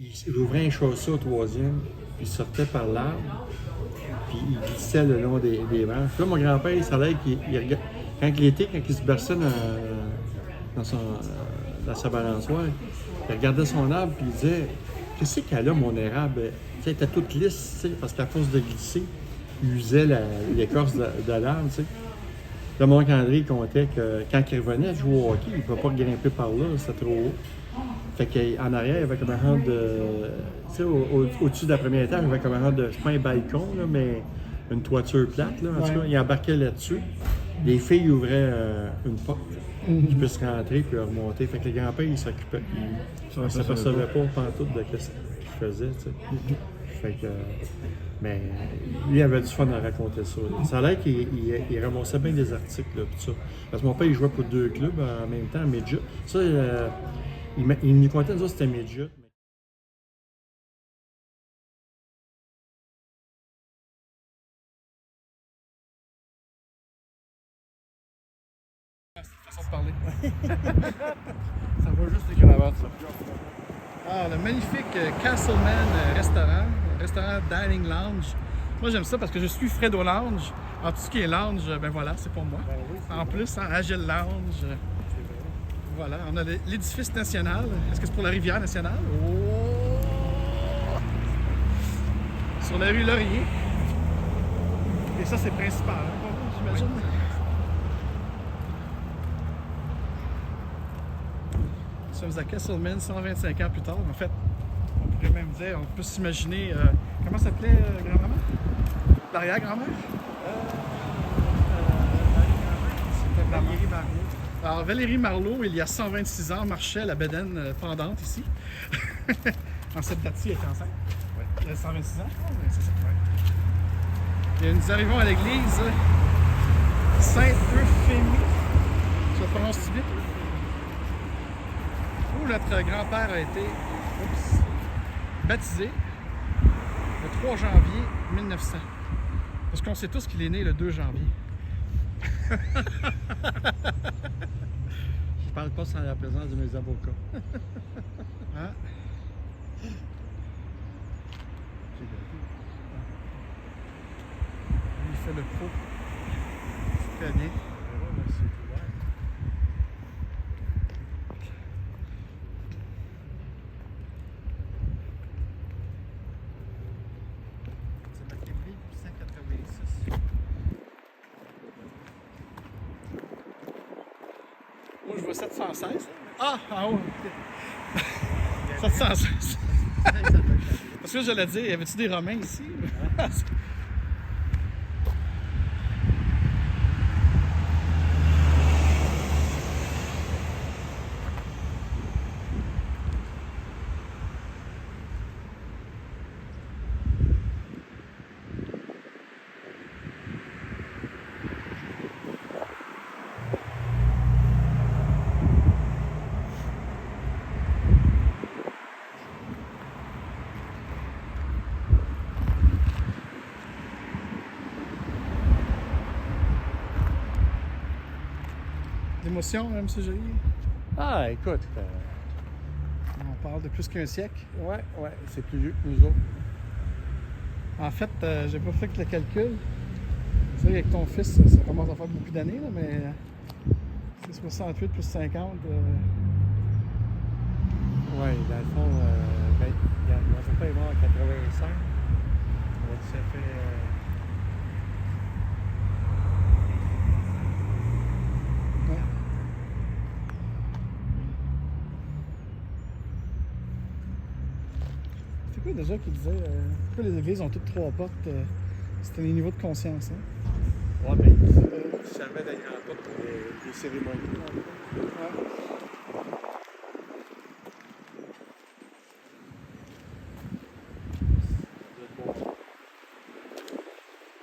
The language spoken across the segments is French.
il ouvrait un chaussée au troisième, puis il sortait par l'arbre, puis il glissait le long des branches. Puis là, mon grand-père, il savait qu'il regardait. Quand il était, quand il se berçait dans sa balançoire, il regardait son arbre, puis il disait: Qu'est-ce qu'elle a, mon érable? Tu sais, elle était toute lisse, tu sais, parce qu'à force de glisser, il usait l'écorce de l'arbre, tu sais. Là, mon André, il comptait que quand il revenait jouer au hockey, il ne pouvait pas grimper par là, c'était trop haut. Fait qu'en arrière, il y avait comme un genre de. Tu sais, au-dessus de la première étage, il y avait comme un genre de. C'est pas un balcon, là, mais une toiture plate, là. En tout cas, il embarquait là-dessus. Les filles ouvraient une porte, qu'ils puissent rentrer puis remonter. Fait que le grand-père, il s'occupait. Il ne s'apercevait pas pantoute de ce qu'il faisait, tu sais. Fait que. Mais lui, il avait du fun à raconter ça. Là. Ça a l'air qu'il ramassait bien des articles, là, pis ça. Parce que mon père, il jouait pour 2 clubs en même temps, midget. Ça, il nous contait, nous autres, c'était midget. C'est une façon de parler. Ça va juste les cravates, ça. Ah, le magnifique Castleman restaurant Dining Lounge. Moi, j'aime ça parce que je suis Fredo Lounge. Alors, tout ce qui est lounge, ben voilà, c'est pour moi. Ben oui, En plus, Agile Lounge. c'est vrai. Voilà, on a l'édifice national. Est-ce que c'est pour la rivière nationale? Oh! Sur la rue Laurier. Et ça, c'est principal, hein, j'imagine. Nous sommes à Castleman 125 ans plus tard. En fait, on pourrait même dire, on peut s'imaginer. Comment s'appelait grand-maman? L'arrière-grand-mère? C'était Valérie Margot. Alors, Valérie Marleau, il y a 126 ans, marchait la bedaine pendante ici. En cette date-ci, elle était enceinte. Ouais. Il y a 126 ans, je crois, mais c'est ça. Ouais. Et nous arrivons à l'église Sainte-Euphémie. Ça se prononce vite. Où notre grand-père a été baptisé le 3 janvier 1900. Parce qu'on sait tous qu'il est né le 2 janvier. Je parle pas sans la présence de mes avocats. Hein? Il fait le pro. C'est très bien. C'est marqué 1886. Moi, je vois 716. Ah, en haut. 716. Parce que j'allais dire, y avait-tu des Romains ici? D'émotion, M. Joly? Ah, écoute, On parle de plus qu'un siècle. ouais, c'est plus vieux que nous autres. En fait, j'ai pas fait que le calcul. Tu sais, avec ton fils, ça commence à faire beaucoup d'années, là, mais c'est 68 plus 50. Oui, dans le fond, ben, mon papa est mort en 85. Donc, ça fait. Ouais. C'est quoi déjà qui disait pourquoi les églises ont toutes 3 portes? C'était les niveaux de conscience, hein? Ouais, ben, il servait de grand porte pour les cérémonies. Ouais.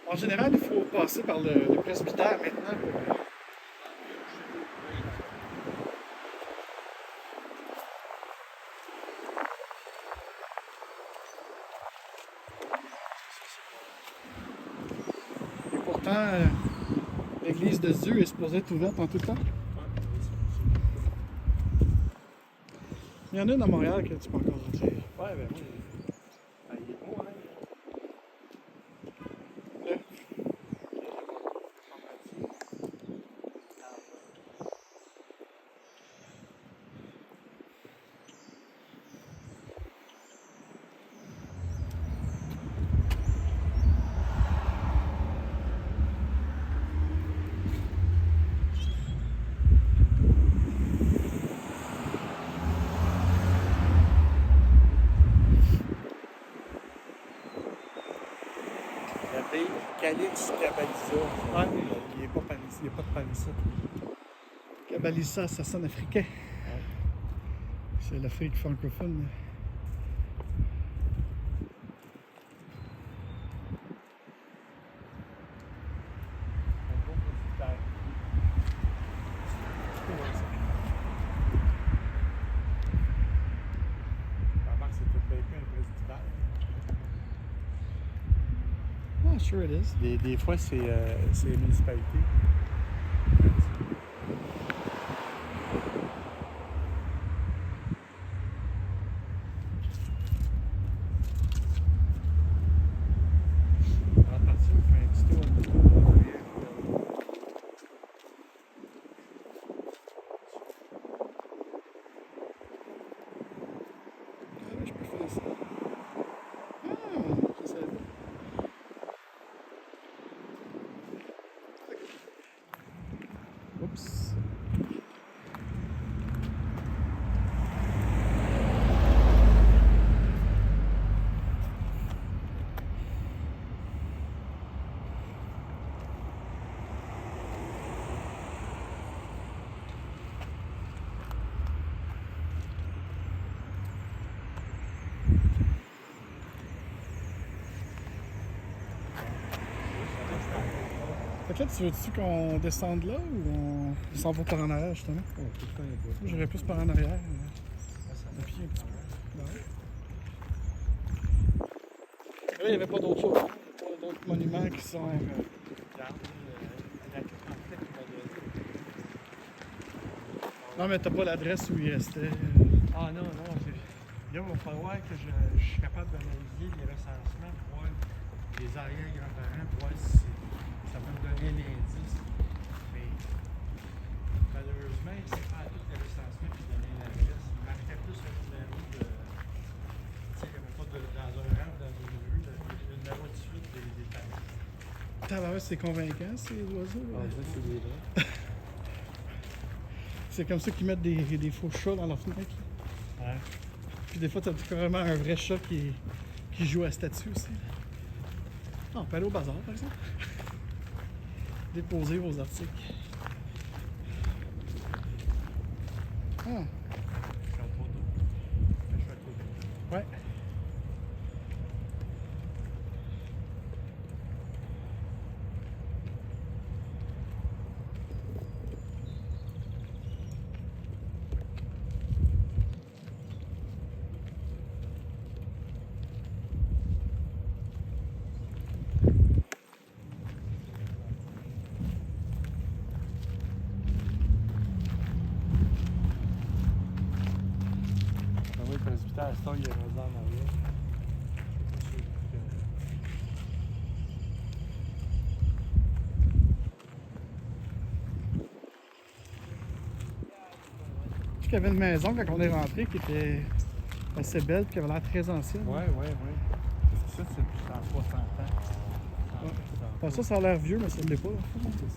En général, il faut passer par le presbytère maintenant. Et pourtant, l'église de Dieu est supposée être ouverte en tout temps. Il y en a une à Montréal que tu peux encore rentrer. Ouais, ben moi, il est beau, hein? La baie Calix Cabalisa. Ouais, il n'y a pas de pan ici. Cabalissa, ça sonne africain. C'est l'Afrique francophone. Un beau presbytère. Remarque, c'est tout bien fait, un presbytère. Ah, sure it is. Des fois, c'est les municipalités. En partie, on fait un petit tour de Ah, je peux faire ça. Ah, je savais pas. Oups. Fait que là, tu veux-tu qu'on descende là ou on s'en va par en arrière, justement? On peut faire un peu. Moi, j'irais plus par en arrière. À pied un petit peu. Ben ouais. Là, il n'y avait pas d'autres choses. Pas d'autres monuments qui sont. Non, mais t'as pas l'adresse où il restait. Ah non, non. Là, il va falloir que je suis capable d'analyser les recensements, voir les arrière-grands-parents, voir si ça peut me donner un indice. Mais malheureusement, il ne sait pas tout les recensements puis donner l'adresse. Il marquait plus un numéro de. Tu sais, comme pas dans un rang, dans une rue, le numéro de suite des taxes. Tabarouette, c'est convaincant, ces oiseaux. Ah, Là. ça, c'est des vrais. C'est comme ça qu'ils mettent des faux chats dans leur fenêtre. Ouais. Puis des fois, t'as carrément un vrai chat qui joue à statue aussi. Ah, on peut aller au bazar, par exemple. Déposer vos articles. Ah, Je suis en trop d'eau. Je suis à côté. ouais. Ah oui, le presbytère, ça, il est rendu en arrière. Puis qu'il y avait une maison quand on est rentré qui était assez belle et qui avait l'air très ancienne. Ouais. Ça, c'est en 60 ans. Ouais. Enfin, ça a l'air vieux, mais ça ne l'est pas.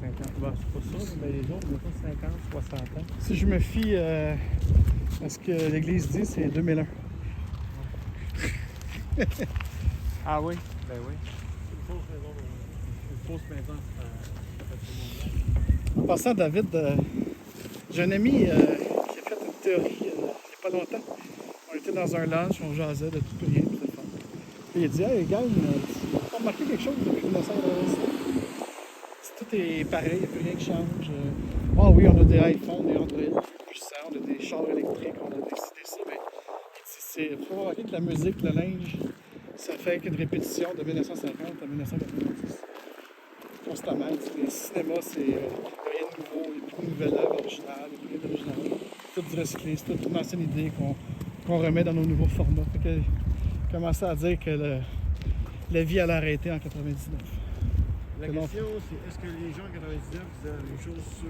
C'est 50. Bah, c'est pas ça, mais les autres, il y a pas 50, 60 ans. Si je me fie à ce que l'Église dit, c'est 2001. Ah oui? Ben oui. Une fausse maison, En passant, David, j'ai un ami qui a fait une théorie il n'y a pas longtemps. On était dans un lunch, on jasait de tout et rien, puis c'était le fun. Puis il a dit: Hey, gang, tu as remarqué quelque chose depuis 1990? Si tout est pareil, il n'y a plus rien qui change. Ah oui, on a des iPhones, des Android plus puissants, on a des chars électriques, on a décidé ça, mais il faut remarquer que la musique, le linge, ça fait qu'une répétition de 1950 à 1990. Constamment. Les cinémas, c'est rien de nouveau, il n'y a plus de nouvelles œuvres originales, il n'y a plus rien d'original. Tout du recyclé, c'est toute une ancienne idée qu'on remet dans nos nouveaux formats. Fait que commencer à dire que la vie allait arrêter en 99. La question, c'est est-ce que les gens en 99 disaient la même chose sur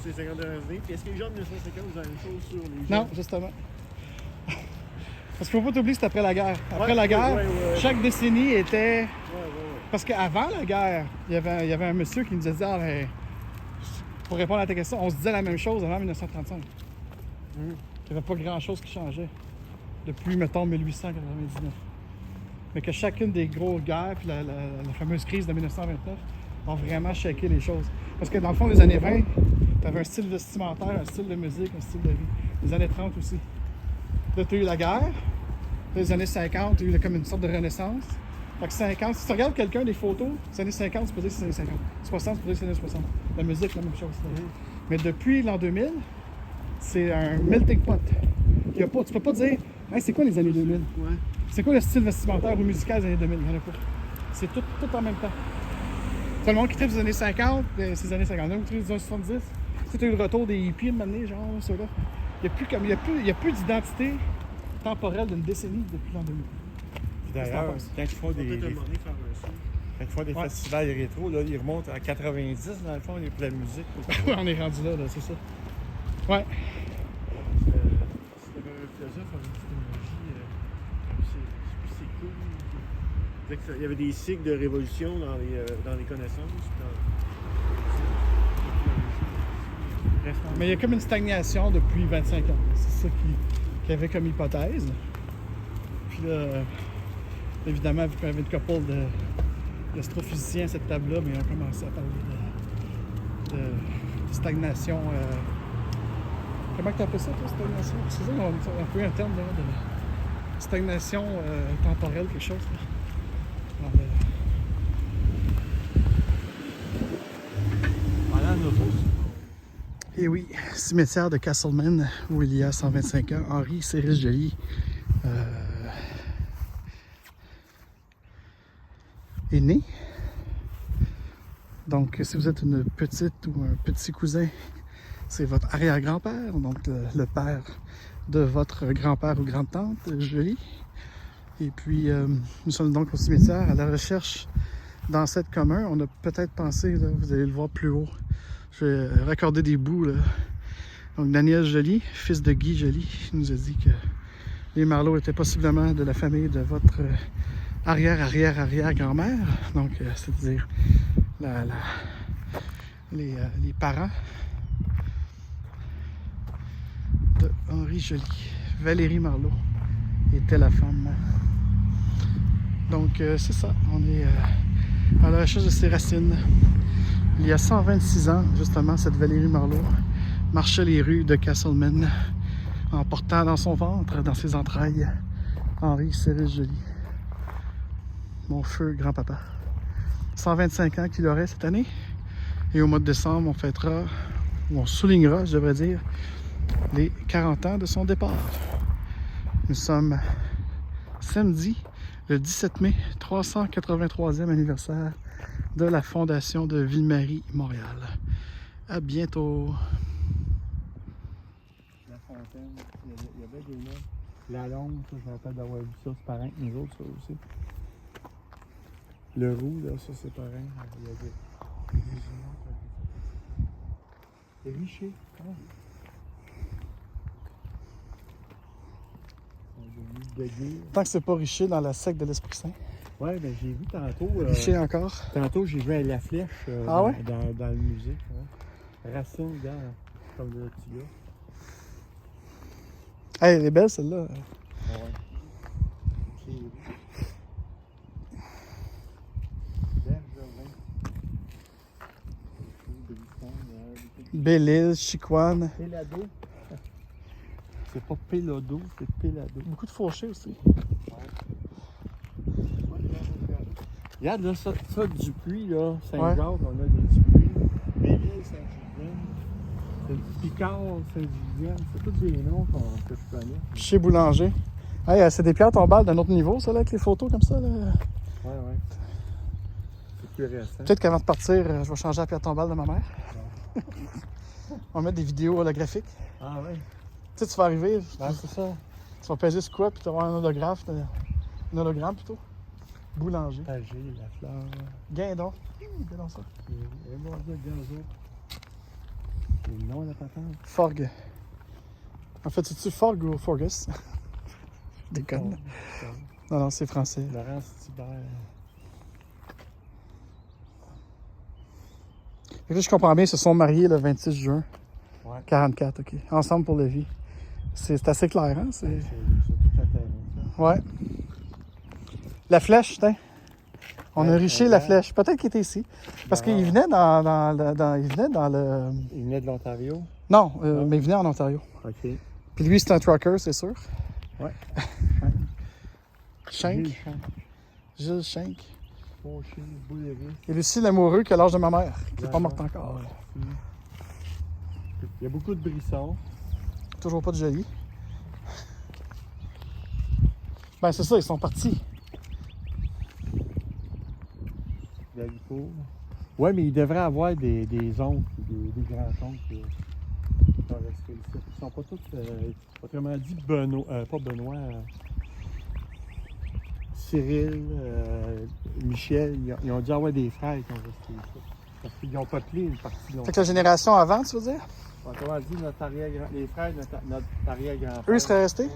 ces 50 dernières années? Puis est-ce que les gens de 1950 disaient la même chose sur les gens? Non, justement. Parce qu'il ne faut pas t'oublier que c'est après la guerre. Après la guerre, chaque décennie était... Parce qu'avant la guerre, il y avait un monsieur qui nous a dit pour répondre à ta question, on se disait la même chose avant 1935. Il n'y avait pas grand-chose qui changeait depuis, mettons, 1899. Mais que chacune des grosses guerres, puis la fameuse crise de 1929, ont vraiment shaké les choses. Parce que dans le fond, les années 20, tu avais un style vestimentaire, un style de musique, un style de vie. Les années 30 aussi. Là, tu as eu la guerre. Les années 50, tu as eu comme une sorte de renaissance. Fait que 50, si tu regardes quelqu'un des photos, les années 50, tu peux dire que c'est les années 50. 60, tu peux dire que c'est les années 60. La musique, la même chose. Mais depuis l'an 2000, c'est un melting pot. Tu peux pas dire, hey, c'est quoi les années 2000? C'est quoi le style vestimentaire ou musical des années 2000? Il n'y en a pas. C'est tout en même temps. Tout le monde qui tripe des années 50, c'est les années 50. Ou des années 70. Tu as eu le retour des hippies de m'amener, genre, ceux-là. Il n'y a plus d'identité temporelle d'une décennie depuis l'an 2000. Puis d'ailleurs, quand ils font des festivals rétro, là, ils remontent à 90 dans le fond, pour la musique. Oui, on est rendu là, c'est ça. Ouais. Si t'avais un philosophe avec une c'est cool. Il y avait des cycles de révolution dans les connaissances. Mais il y a comme une stagnation depuis 25 ans. C'est ça qu'il y avait comme hypothèse. Puis là, évidemment, vu qu'on avait une couple d'astrophysiciens à cette table-là, mais on a commencé à parler de stagnation. Comment tu appelles ça, toi, stagnation? C'est ça, on a peu un terme là, de stagnation temporelle, quelque chose. Là. Voilà nos autres. Et oui, cimetière de Castleman, où il y a 125 ans, Henri Céris Joly est né. Donc, si vous êtes une petite ou un petit cousin, c'est votre arrière-grand-père, donc le père de votre grand-père ou grande-tante Joly. Et puis, nous sommes donc au cimetière à la recherche d'ancêtres communs. On a peut-être pensé, là, vous allez le voir plus haut, je vais raccorder des bouts. Là. Donc, Daniel Joly, fils de Guy Joly, nous a dit que les Marleau étaient possiblement de la famille de votre arrière-arrière-arrière-grand-mère. Donc, c'est-à-dire les parents de Henri Joly. Valérie Marleau était la femme. Donc, c'est ça. On est à la recherche de ses racines. Il y a 126 ans, justement, cette Valérie Marleau marchait les rues de Castleman en portant dans son ventre, dans ses entrailles, Henri Céris Joly. Mon feu grand-papa. 125 ans qu'il aurait cette année. Et au mois de décembre, on fêtera, ou on soulignera, je devrais dire, les 40 ans de son départ. Nous sommes samedi, le 17 mai, 383e anniversaire de la fondation de Ville-Marie, Montréal. À bientôt! La fontaine, il y avait des noms. La longue, ça, je me rappelle d'avoir vu ça, c'est pareil que nous autres, ça aussi. Le roux, là, ça, c'est pareil. Il y avait des richer. Ah. Tant que c'est pas Richer dans la secte de l'Esprit Saint. Ouais, ben j'ai vu tantôt. Richer encore. Tantôt, j'ai vu la flèche ah ouais? dans le musée. Ouais. Racine, comme le petit gars. Hey, elle est belle celle-là. Ouais. Belle-Île, Chicoine. Pélado. C'est pas Pélodo, c'est Pélado. Beaucoup de fauchés aussi. Regarde là, ça Dupuis, là, Ouais. Saint-Jacques, on a des Dupuis. Belle-Île, Saint-Julien. Picard, Saint-Julien, c'est tous des noms que je connais. Chez Boulanger. Hey, c'est des pierres tombales d'un autre niveau, ça, là, avec les photos comme ça. Là. Ouais. C'est plus récent. Peut-être qu'avant de partir, je vais changer la pierre tombale de ma mère. On va mettre des vidéos holographiques. Ah ouais. Tu sais, tu vas arriver. Ben, c'est ça. Tu vas peser sur quoi, puis tu vas avoir un holographe, un hologramme plutôt. Boulanger. Pagé, la fleur. Guindon. Regardons ça. Et bon, le gazo. Et non, la patente. Forgue. En fait, c'est-tu Forgue ou Forgus? Je déconne. Non, non, c'est français. Laurence Thibert. Fait que là, je comprends bien, ils se sont mariés le 26 juin. Ouais. 44, OK. Ensemble pour la vie. C'est assez clair, hein? C'est tout la terre. Ouais. La flèche, tiens. On a Ouais, riché ouais, la ouais. flèche. Peut-être qu'il était ici. Parce qu'il venait il venait dans le... Il venait de l'Ontario. Non, Non. mais il venait en Ontario. OK. Puis lui, c'est un trucker, c'est sûr. Ouais. Shank. Gilles Champ. Gilles Shank. Fauché, Bouléris. Et Lucie Lamoureux, qui a l'âge de ma mère, qui n'est pas morte Vraiment. encore. Ouais. Il y a beaucoup de brissons. Toujours pas de joli. Ben, c'est ça, ils sont partis. Gallico. Ouais, mais il devrait avoir des oncles, des grands-oncles qui sont restés ici. Ils sont pas tous, autrement dit, pas Benoît, Cyril, Michel, ils ont dû avoir des frères qui ont resté ici. Parce qu'ils n'ont pas pris une partie de Fait que la génération avant, tu veux dire? Autrement dit, notre les frères de notre arrière-grand-père. Eux, ils seraient restés?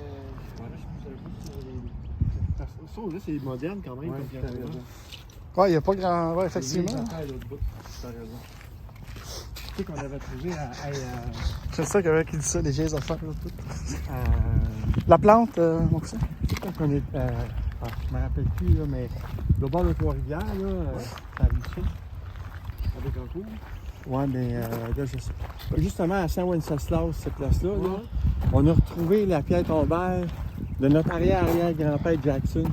Ça, là, c'est moderne quand même. Ouais, comme t'as caméra. raison. Ouais, il n'y a pas grand... Ouais, effectivement. Les affaires à l'autre bout, t'as raison. Tu sais qu'on avait trouvé C'est ça qu'il dit ça, les vieilles affaires. Là, toutes. à La plante, mon cousin? quand on est, je me rappelle plus, là, mais le bord de Trois-Rivières, là, ça arrive ça. Avec un coup. Ouais, mais là, je sais pas. Justement, à Saint-Wenceslas, cette place-là, là, on a retrouvé la pierre tombale de notre arrière-arrière-grand-père Jackson,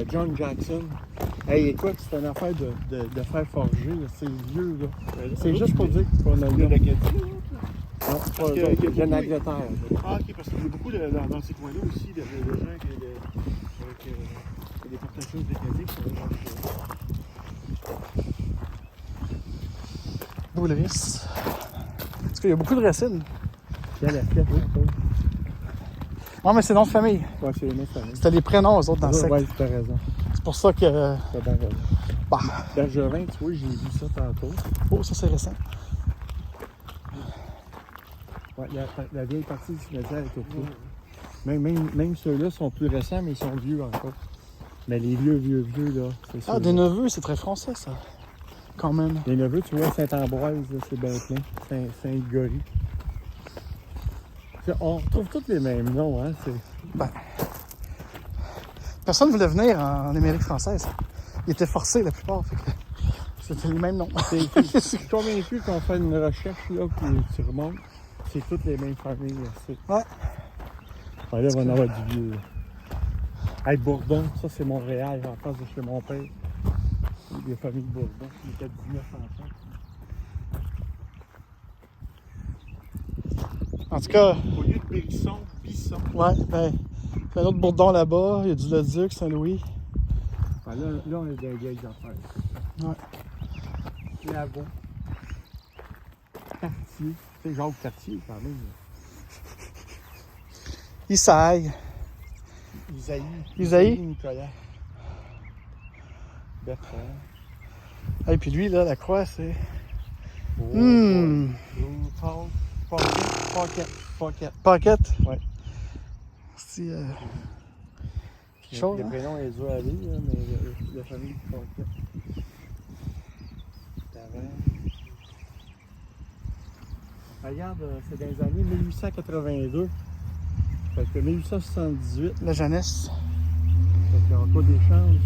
John Jackson. Hey, écoute, c'est une affaire de fer forgé, là, c'est vieux, là. C'est juste pour dire qu'on a eu... Le Gatineau. Non, pas qu'il y a eux autres, beaucoup- Jeune Angleterre. Ah, ok, parce qu'il y a beaucoup dans ces coins-là aussi de gens avec des plantations de mécaniques. Bouleris. Parce qu'il y a beaucoup de racines. Il y a la fête, tantôt. Non, mais c'est nom de famille. Ouais, c'est une autre famille. C'était les prénoms, eux autres, dans le secte. Ouais, tu as raison. C'est pour ça que... T'as bien raison. Bah. Bergevin, tu vois, j'ai vu ça tantôt. Oh, ça, c'est récent. Ouais, la vieille partie du cimetière est au pied. Même ceux-là sont plus récents, mais ils sont vieux encore. Mais les vieux, là, c'est ça. Ah, des neveux, c'est très français, ça. Quand même. Les neveux, tu vois, Saint-Ambroise, là, c'est bien plein. Saint-Gory. On retrouve tous les mêmes noms, hein. Ben, personne ne voulait venir en Amérique française. Ils étaient forcés, la plupart. Fait que c'était les mêmes noms. Je suis convaincu qu'on fait une recherche, là, puis tu remontes, c'est toutes les mêmes familles, là. Ouais. Ouais, là, on va en avoir du vieux, là. Hey, Bourdon, ça, c'est Montréal, en face de chez mon père. Les familles Bourdon, il était 19 enfants. En tout cas, Au lieu de Bérisson, Bisson. ouais, ben, il y a un autre Bourdon là-bas. Il y a du Leduc, Saint-Louis. Ben là, on est dans les vieilles affaires. Ouais. Lavaux. Cartier. Tu sais, Jacques Cartier, quand même. Isaïe. Isaïe. Nicolas. Bertrand. Et puis lui, là, la croix, c'est... Oh, Hum. Paul. Pocket. Pocket. Ouais. C'est... quelque chose, Le hein? prénom est dur à lire, là, mais la famille Pocket. Regarde, c'est dans les années 1882. Fait que 1878, La jeunesse. fait qu'il y a encore des chances.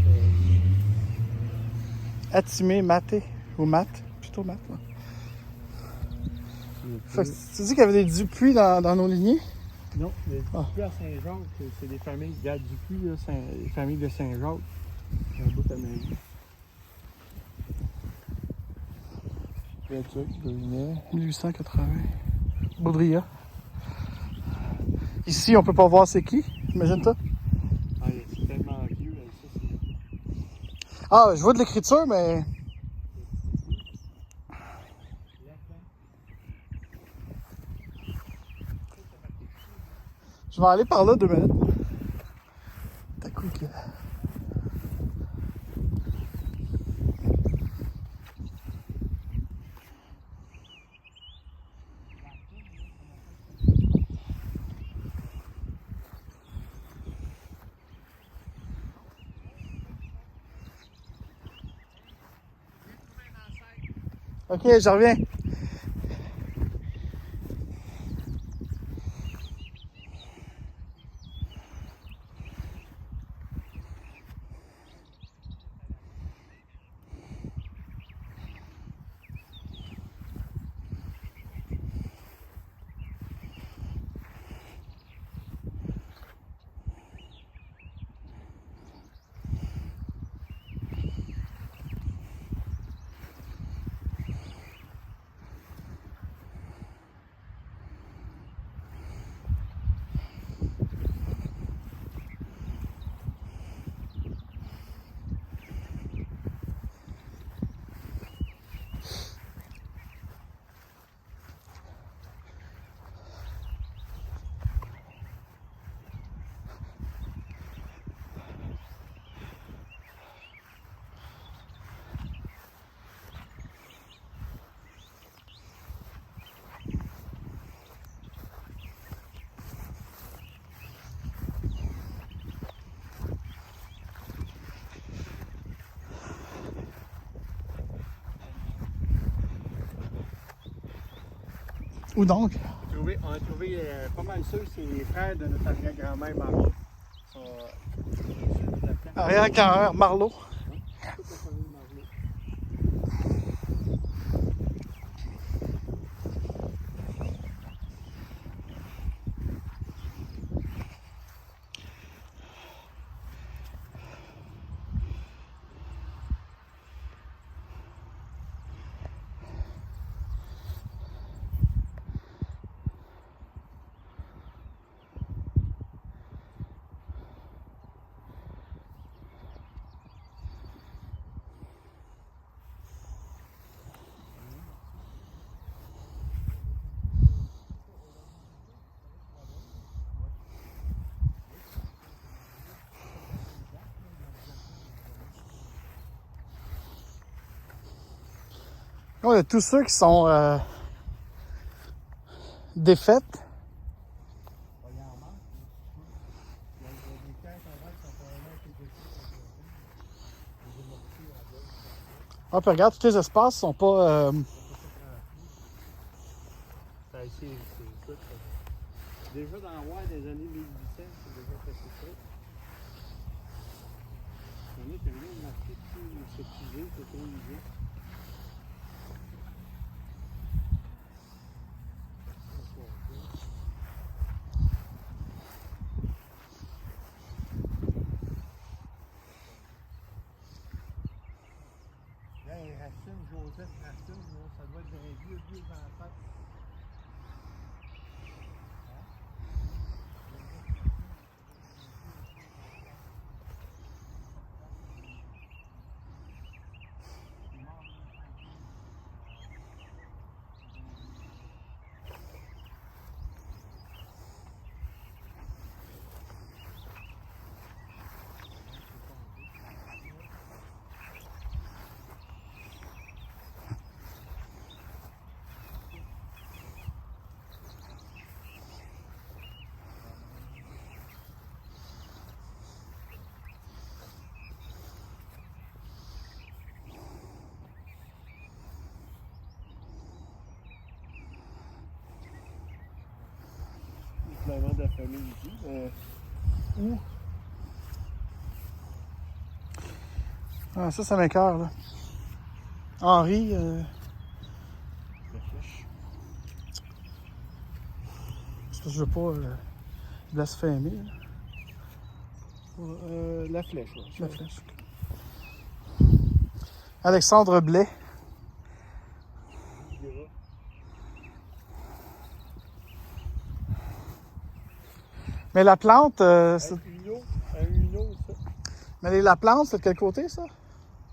Atimé, maté. Ou mat. Plutôt mat, là. Fait que tu dis qu'il y avait des Dupuis dans nos lignées? Non, les Ah. Dupuis à Saint-Jacques, c'est des familles. Regarde, Dupuis, là, les familles de Saint-Jacques. C'est un bout à Marie. Leduc, Brunet. 1880. Baudrillard. Ici, on peut pas voir c'est qui. Imagine-toi. Ah, c'est tellement vieux. Ça, c'est... Ah, je vois de l'écriture, mais... Je vais aller par là 2 minutes. T'as coup que... Ok, je reviens. Où donc? On a trouvé pas mal sûr, c'est les frères de notre arrière-grand-mère Marlot. Arrière-grand-mère Marlot. Toute la famille Marlot. Là, il y a tous ceux qui sont défaites. Ah, puis regarde, tous les espaces sont pas... Ça ici, c'est tout. Déjà dans le Roy des années 1800, c'est déjà fait ça. On est que rien de marqué dessus, c'est fusé, c'est trop usé. Racine, Joseph Racine, ça doit être un vieux enfant. Membre de la famille ici. Où? Ah, ça m'écoeure, là. Henri... La flèche. Parce que je veux pas blasphémer, là. La flèche, oui. La flèche. Alexandre Blais. Mais la plante, c'est... Un huneau, ça. Mais la plante, c'est de quel côté, ça?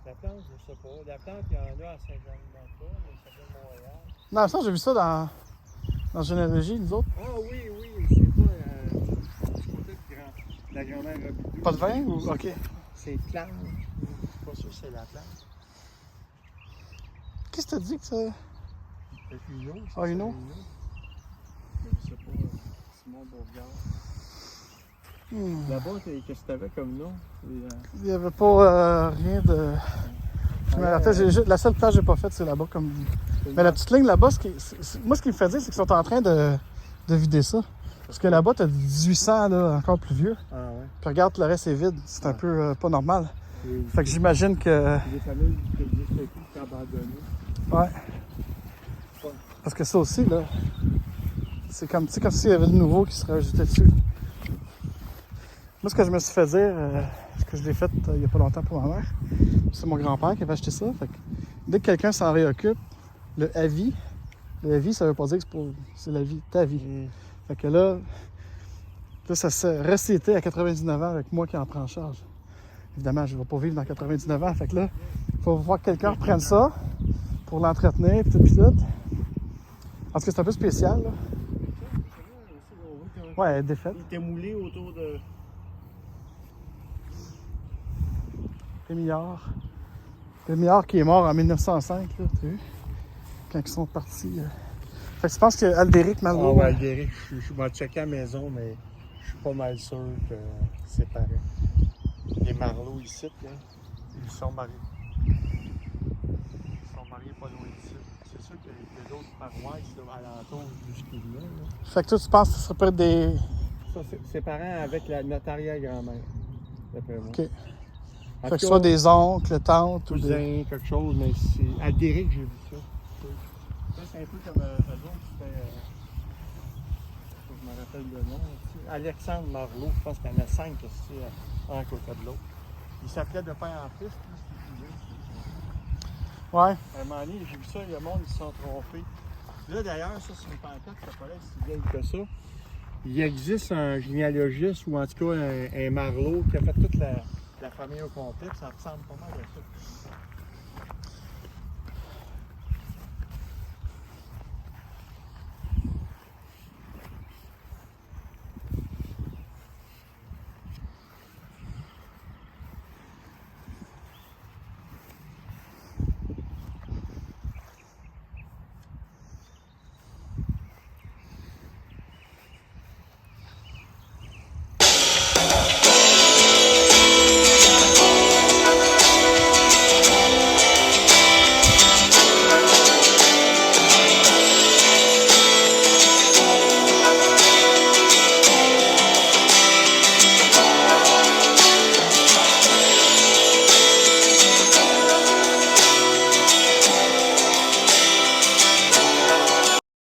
La plante, je sais pas. La plante, il y en a à Saint-Jean-de-Montreux, mais ça s'appelle Montréal. Non, ça, j'ai vu ça dans Généalogie, nous autres. Ah oui, je sais pas. La grand-mère a bu. Pas de vin ou. Ok. C'est plante. Je suis pas sûr que c'est la plante. Qu'est-ce que t'as dit que ça. C'est une eau. Ah, une eau? Je sais pas. Simon Bourgard. Là-bas, qu'est-ce que t'avais comme nom? Il n'y avait pas rien de. Je me rappelle, la seule place que j'ai pas faite, c'est là-bas. Comme... Mais la petite ligne là-bas, moi, ce qui me fait dire, c'est qu'ils sont en train de vider ça. Parce que là-bas, tu as 1800, là, encore plus vieux. Ah ouais. Puis regarde, le reste est vide. C'est un peu pas normal. Et Fait que j'imagine que. des familles qui existent plus, qui sont abandonnées. Ouais. Parce que ça aussi, là, c'est comme, comme s'il y avait de nouveau qui serait ajouté dessus. Moi, ce que je me suis fait dire, ce que je l'ai fait il n'y a pas longtemps pour ma mère, c'est mon grand-père qui avait acheté ça. Fait que dès que quelqu'un s'en réoccupe, le avis, ça veut pas dire que c'est la vie, ta vie. Fait que là, ça s'est recité à 99 ans avec moi qui en prends en charge. Évidemment, je ne vais pas vivre dans 99 ans. Fait que là, il faut voir que quelqu'un reprenne ça pour l'entretenir, puis tout. Parce que c'est un peu spécial, là. Ouais, elle est défaite. Il était moulé autour de. Rémillard. Rémillard qui est mort en 1905, là, tu vu? Quand ils sont partis. Fait que tu penses que Aldéric Malraux... Ah ouais, Aldéric, je vais checker à la maison, mais je suis pas mal sûr que c'est pareil. Les Marlots ici, là, ils sont mariés. Ils sont mariés pas loin d'ici. C'est sûr qu'il y a d'autres paroisses là, alentour jusqu'à là. Fait que toi, tu penses que ce serait peut-être des... Ça, c'est parents avec notre arrière-grand-mère, d'après moi. OK. Fait que ce soit des oncles, tantes ou des... cousins, quelque chose, mais c'est Aldéric, j'ai vu ça. Ça, c'est un peu comme eux autres, c'était... je me rappelle le nom. Aussi. Alexandre Marleau, je pense qu'il y en a 5 ici, un à côté de l'autre. Il s'appelait de père en fils, Ouais. à un moment donné, j'ai vu ça, le monde, ils se sont trompés. Là, d'ailleurs, ça, c'est une pancarte, ça paraît si vieille que ça. Il existe un généalogiste, ou en tout cas un Marleau, qui a fait toute la famille au complet, ça ressemble pas mal à ça.